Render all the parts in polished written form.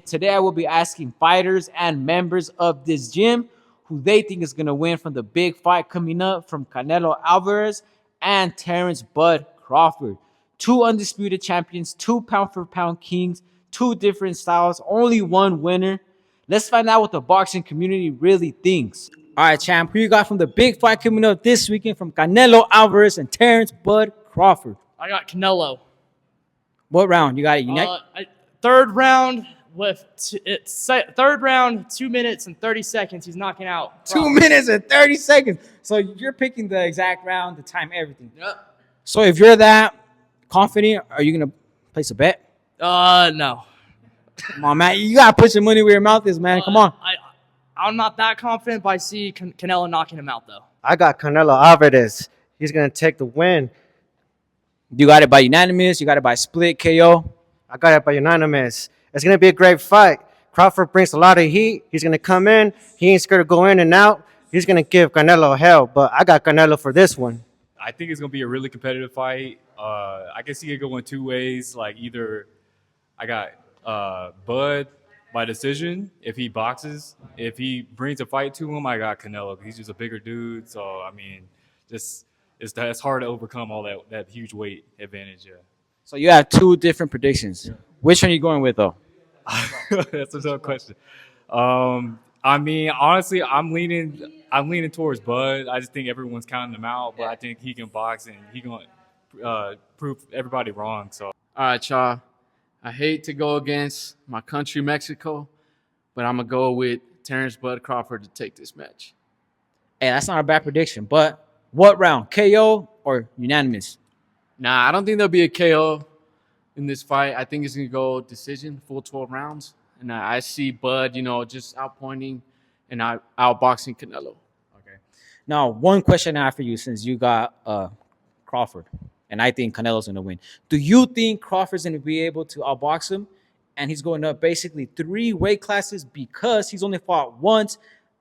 Today I will be asking fighters and members of this gym who they think is going to win from the big fight coming up from Canelo Alvarez and Terence Bud Crawford. Two undisputed champions, two pound-for-pound kings, two different styles, only one winner. Let's find out what the boxing community really thinks. All right, champ, who you got from the big fight coming up this weekend from Canelo Alvarez and Terence Bud Crawford? I got Canelo. What round? You got it, Third round third round, 2 minutes and 30 seconds. He's knocking out. 2 minutes and 30 seconds. So you're picking the exact round, the time, everything. Yep. So if you're that confident, are you going to place a bet? No. Come on, man. You got to put your money where your mouth is, man. Come on. I'm not that confident, but I see Canelo knocking him out, though. I got Canelo Alvarez. He's going to take the win. You got it by unanimous. You got it by split KO. I got it by unanimous. It's going to be a great fight. Crawford brings a lot of heat. He's going to come in. He ain't scared to go in and out. He's going to give Canelo hell, but I got Canelo for this one. I think it's going to be a really competitive fight. I can see it going two ways. Like either I got Bud by decision if he boxes. If he brings a fight to him, I got Canelo. He's just a bigger dude. So, I mean, it's hard to overcome all that huge weight advantage. Yeah. So you have two different predictions. Which one are you going with, though? That's a tough question. I mean, honestly, I'm leaning towards Bud. I just think everyone's counting him out, but I think he can box and he can prove everybody wrong. So, all right, y'all. I hate to go against my country, Mexico, but I'm gonna go with Terence Bud Crawford to take this match. Hey, that's not a bad prediction. But what round? KO or unanimous? Nah, I don't think there'll be a KO in this fight. I think it's going to go decision, full 12 rounds. And I see Bud, just outpointing and outboxing Canelo. Okay. Now, one question I have for you since you got Crawford, and I think Canelo's going to win. Do you think Crawford's going to be able to outbox him? And he's going up basically 3 weight classes because he's only fought once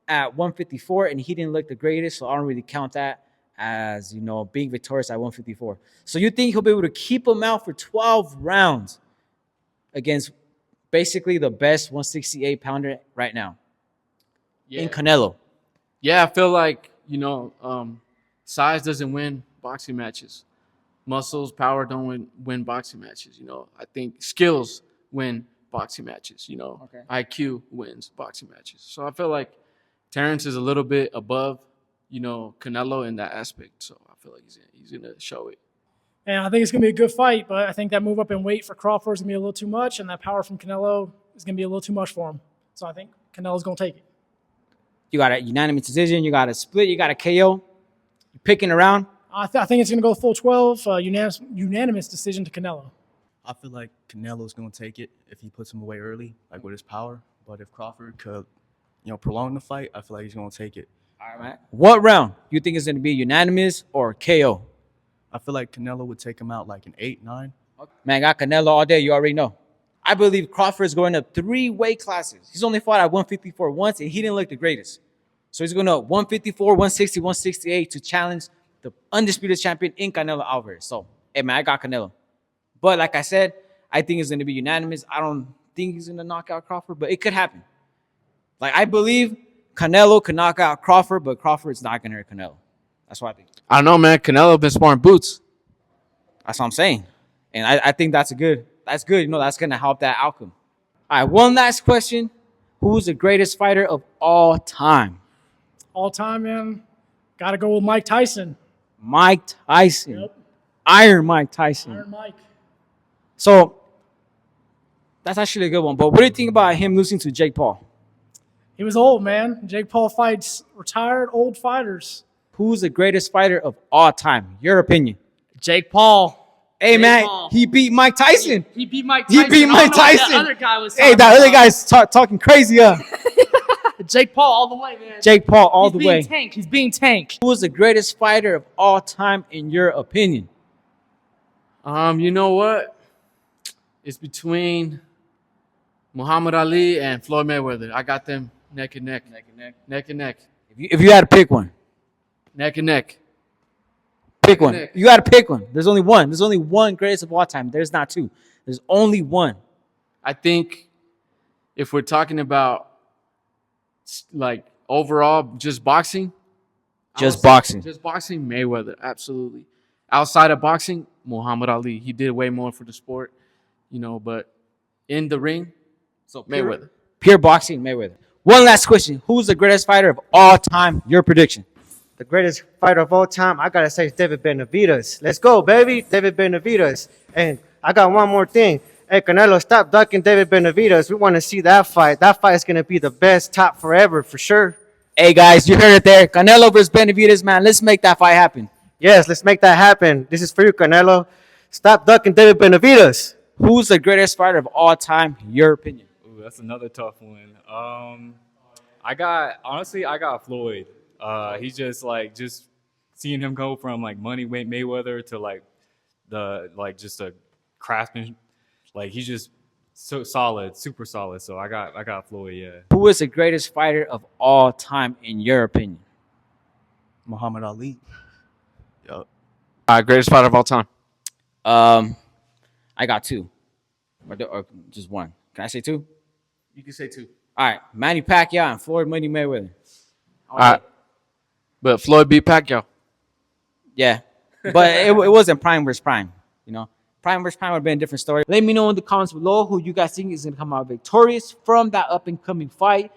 at 154, and he didn't look the greatest, so I don't really count that as, being victorious at 154. So you think he'll be able to keep him out for 12 rounds against basically the best 168-pounder right now in Canelo? Yeah, I feel like, size doesn't win boxing matches. Muscles, power don't win boxing matches. I think skills win boxing matches. Okay. IQ wins boxing matches. So I feel like Terence is a little bit above Canelo in that aspect. So I feel like he's going to show it. And I think it's going to be a good fight, but I think that move up in weight for Crawford is going to be a little too much, and that power from Canelo is going to be a little too much for him. So I think Canelo's going to take it. You got a unanimous decision. You got a split. You got a KO. You picking around? I think it's going to go full 12, unanimous decision to Canelo. I feel like Canelo's going to take it if he puts him away early, like with his power. But if Crawford could, prolong the fight, I feel like he's going to take it. All right, man. What round you think is going to be unanimous or KO? I feel like Canelo would take him out like an 8, 9. Man, got Canelo all day. You already know. I believe Crawford is going up 3 weight classes. He's only fought at 154 once, and he didn't look the greatest. So he's going up 154, 160, 168 to challenge the undisputed champion in Canelo Alvarez. So, hey, man, I got Canelo. But like I said, I think it's going to be unanimous. I don't think he's going to knock out Crawford, but it could happen. Like, I believe Canelo could knock out Crawford, but Crawford's not going to hurt Canelo. That's what I think. I don't know, man. Canelo been sparring boots. That's what I'm saying. And I think that's good. That's going to help that outcome. All right, one last question. Who's the greatest fighter of all time? All time, man. Got to go with Mike Tyson. Mike Tyson. Yep. Iron Mike Tyson. Iron Mike. So, that's actually a good one. But what do you think about him losing to Jake Paul? He was old, man. Jake Paul fights retired old fighters. Who's the greatest fighter of all time? Your opinion. Jake Paul. Hey, Jake man, Paul. He beat Mike Tyson. He beat Mike Tyson. He beat Mike Tyson. That other guy was Hey, that other guy's talking crazy. Jake Paul all the way, man. Jake Paul all the way. He's being tanked. Who is the greatest fighter of all time in your opinion? You know what? It's between Muhammad Ali and Floyd Mayweather. I got them neck and neck. Neck and neck. If you had to pick one. Neck and neck. Pick one. You got to pick one. There's only one. There's only one greatest of all time. There's not two. There's only one. I think if we're talking about like overall just boxing, Just boxing. just boxing, Mayweather, absolutely. Outside of boxing, Muhammad Ali. He did way more for the sport, you know. But in the ring, So Mayweather. Pure boxing, Mayweather. One last question. Who's the greatest fighter of all time? Your prediction. The greatest fighter of all time, I gotta say, is David Benavidez. Let's go, baby, David Benavidez. And I got one more thing. Hey, Canelo, stop ducking David Benavidez. We want to see that fight. That fight is gonna be the best top forever for sure. Hey, guys, you heard it there. Canelo versus Benavidez, man. Let's make that fight happen. Yes, let's make that happen. This is for you, Canelo. Stop ducking David Benavidez. Who's the greatest fighter of all time? Your opinion. Ooh, that's another tough one. I got Floyd. He's just seeing him go from like Money Mayweather to just a craftsman. Like he's just so solid, super solid. So I got Floyd. Yeah. Who is the greatest fighter of all time in your opinion? Muhammad Ali. Yup. Greatest fighter of all time. I got two, or just one. Can I say two? You can say two. All right, Manny Pacquiao and Floyd Money Mayweather. All right. But Floyd beat Pacquiao. Yeah, but it wasn't prime versus prime. You know, prime versus prime would have been a different story. Let me know in the comments below who you guys think is going to come out victorious from that up and coming fight.